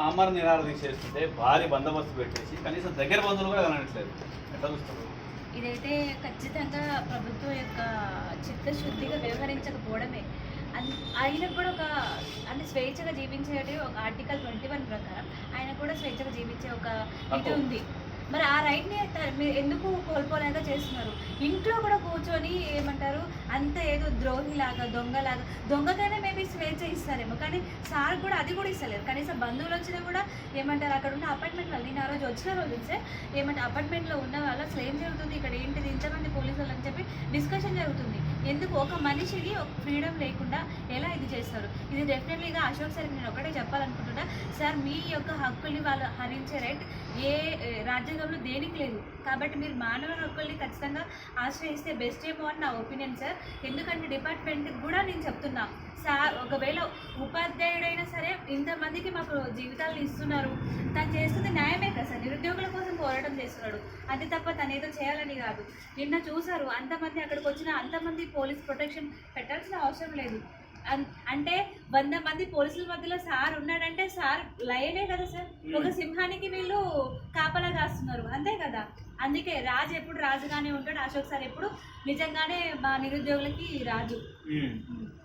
ఆమరణ నిరాహార దీక్ష చేస్తుంటే భారీ బందోబస్తు పెట్టేసి కనీసం దగ్గర బంధువులు కూడా కనట్లేదు. ఎట్లా చూస్తారు? ఇదైతే ఖచ్చితంగా ప్రభుత్వం యొక్క చిత్తశుద్ధిగా వ్యవహరించకపోవడమే. ఆయన కూడా ఒక అంటే స్వేచ్ఛగా జీవించేటి ఒక ఆర్టికల్ 21 ప్రకారం ఆయన కూడా స్వేచ్ఛగా జీవించే ఒక ఇది ఉంది. మరి ఆ రైట్ని మీరు ఎందుకు కోల్పోలేక చేస్తున్నారు? ఇంట్లో కూడా కూర్చొని ఏమంటారు అంత ఏదో ద్రోహిలాగా దొంగలాగా, దొంగకైనా మేబీ స్వేచ్ఛ ఇస్తారేమో, కానీ సార్ కూడా అది కూడా ఇస్తలేరు. కనీసం బంధువులు వచ్చినా కూడా ఏమంటారు అక్కడ ఉన్న అపార్ట్మెంట్ వాళ్ళు, నేను ఆ రోజు వచ్చిన రోజు ఇస్తే ఏమంటే అపార్ట్మెంట్లో ఉన్న వాళ్ళ అసలు ఏం జరుగుతుంది ఇక్కడ, ఏంటిది ఇంతమంది పోలీసులు అని చెప్పి డిస్కషన్ జరుగుతుంది. ఎందుకు ఒక మనిషికి ఒక ఫ్రీడమ్ లేకుండా ఎలా ఇది చేస్తారు? ఇది డెఫినెట్లీగా అశోక్ సార్కి నేను ఒకటే చెప్పాలనుకుంటున్నా, సార్ మీ యొక్క హక్కుల్ని వాళ్ళు హరించే రైట్ ఏ రాజ్యాంగంలో దేనికి లేదు. కాబట్టి మీరు మానవ హక్కుల్ని ఖచ్చితంగా ఆశ్రయిస్తే బెస్ట్ ఏమో అని నా ఒపీనియన్ సార్. ఎందుకంటే డిపార్ట్మెంట్కి కూడా నేను చెప్తున్నా సార్, ఒకవేళ ఉపాధ్యాయుడైనా సరే ఇంతమందికి మాకు జీవితాలను ఇస్తున్నారు, తను చేస్తుంది న్యాయమే కదా సార్. నిరుద్యోగుల కోసం పోరాటం చేస్తున్నాడు, అది తప్ప తను ఏదో చేయాలని కాదు. నిన్న చూసారు అంతమంది అక్కడికి వచ్చిన అంతమంది పోలీస్ ప్రొటెక్షన్ పెట్టాల్సిన అవసరం లేదు. అంటే 100 మంది పోలీసుల మధ్యలో సార్ ఉన్నాడంటే సార్ లయనే కదా సార్. ఒక సింహానికి వీళ్ళు కాపలా కాస్తున్నారు, అంతే కదా. అందుకే రాజు ఎప్పుడు రాజుగానే ఉంటాడు, అశోక్ సార్ ఎప్పుడు నిజంగానే మా నిరుద్యోగులకి రాజు.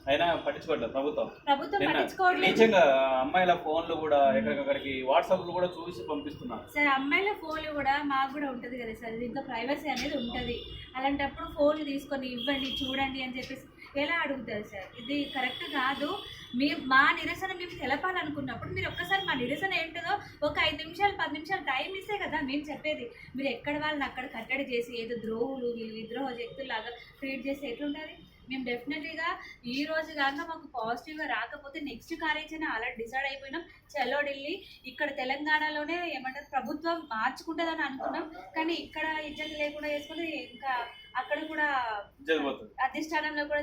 అయినా పట్టించుకోవట్లేదు ప్రభుత్వం పట్టించుకోవట్లేదు. నిజంగా అమ్మాయిల ఫోన్లు కూడా ఎక్కడికక్కడికి వాట్సాప్లు కూడా చూసి పంపిస్తున్నారు సార్. అమ్మాయిల ఫోన్లు కూడా మాకు కూడా ఉంటుంది కదా సార్, దీంట్లో ప్రైవసీ అనేది ఉంటుంది. అలాంటప్పుడు ఫోన్లు తీసుకొని ఇవ్వండి చూడండి అని చెప్పేసి ఎలా అడుగుతారు సార్? ఇది కరెక్ట్ కాదు. మా నిరసన మేము తెలపాలనుకున్నప్పుడు మీరు ఒక్కసారి మా నిరసన ఏంటో ఒక 5 నిమిషాలు 10 నిమిషాలు టైం ఇస్తే కదా మేము చెప్పేది. మీరు ఎక్కడ వాళ్ళని అక్కడ కట్టడి చేసి ఏదో ద్రోహులు విద్రోహ శక్తుల్లాగా ట్రీట్ చేసి ఎట్లుంటుంది? మేము డెఫినెట్లీగా ఈ రోజు కాక మాకు పాజిటివ్గా రాకపోతే నెక్స్ట్ కార్యాచరణ ఆల్రెడీ డిసైడ్ అయిపోయినాం. చలో ఢిల్లీ, ఇక్కడ తెలంగాణలోనే ఏమంటారు ప్రభుత్వం మార్చుకుంటుందని అనుకున్నాం, కానీ ఇక్కడ ఇజ్జత్ లేకుండా చేసుకుని ఇంకా అక్కడ కూడా అధిష్టానంలో కూడా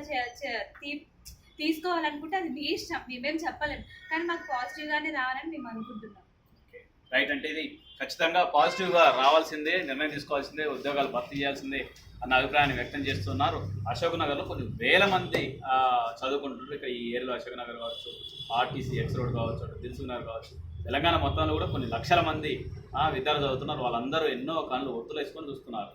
తీసుకోవాలనుకుంటే అది మీ ఇష్టం, మేమేం చెప్పలేము. కానీ మాకు పాజిటివ్గానే రావాలని మేము అనుకుంటున్నాం. రైట్, అంటే ఇది ఖచ్చితంగా పాజిటివ్గా రావాల్సిందే, నిర్ణయం తీసుకోవాల్సిందే, ఉద్యోగాలు భర్తీ చేయాల్సిందే అన్న అభిప్రాయాన్ని వ్యక్తం చేస్తున్నారు. అశోక్ నగర్లో కొన్ని వేల మంది చదువుకుంటున్నారు. ఇక్కడ ఈ ఏరియాలో అశోక్ నగర్ కావచ్చు, ఆర్టీసీ ఎక్స్ రోడ్ కావచ్చు, అటు దిల్సుఖ్ నగర్ కావచ్చు, తెలంగాణ మొత్తంలో కూడా కొన్ని లక్షల మంది విద్యార్థులు చదువుతున్నారు. వాళ్ళందరూ ఎన్నో కళ్ళు ఒత్తులు వేసుకొని చూస్తున్నారు,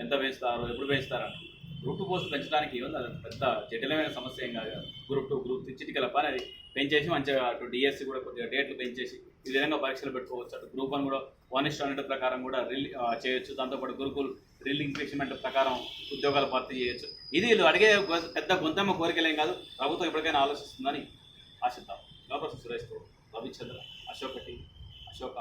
ఎంత పెంచుతారు, ఎప్పుడు పెంచుతారంట. గ్రూప్ 2 పోస్టులు పెంచడానికి ఏముంది, అది పెద్ద జటిలమైన సమస్య ఏం కాదు. గ్రూప్ 2 గ్రూప్ 3 చిటికల పని. అది పెంచేసి మంచిగా అటు డిఎస్సి కూడా కొద్దిగా డేట్లు పెంచేసి ఈ విధంగా పరీక్షలు పెట్టుకోవచ్చు. అటు గ్రూప్ 1 కూడా 1:100 ప్రకారం కూడా చేయొచ్చు. దాంతోపాటు గురుకుల్ రిల్ ఇంక్రిమెంట్ ప్రకారం ఉద్యోగాలు భర్తీ చేయొచ్చు. ఇది వీళ్ళు అడిగే పెద్ద గొంతమ్మ కోరికలేం కాదు. ప్రభుత్వం ఎప్పటికైనా ఆలోచిస్తుందని ఆశిద్దాం. లోపల సురేష్తో రవిచంద్ర, అశోక.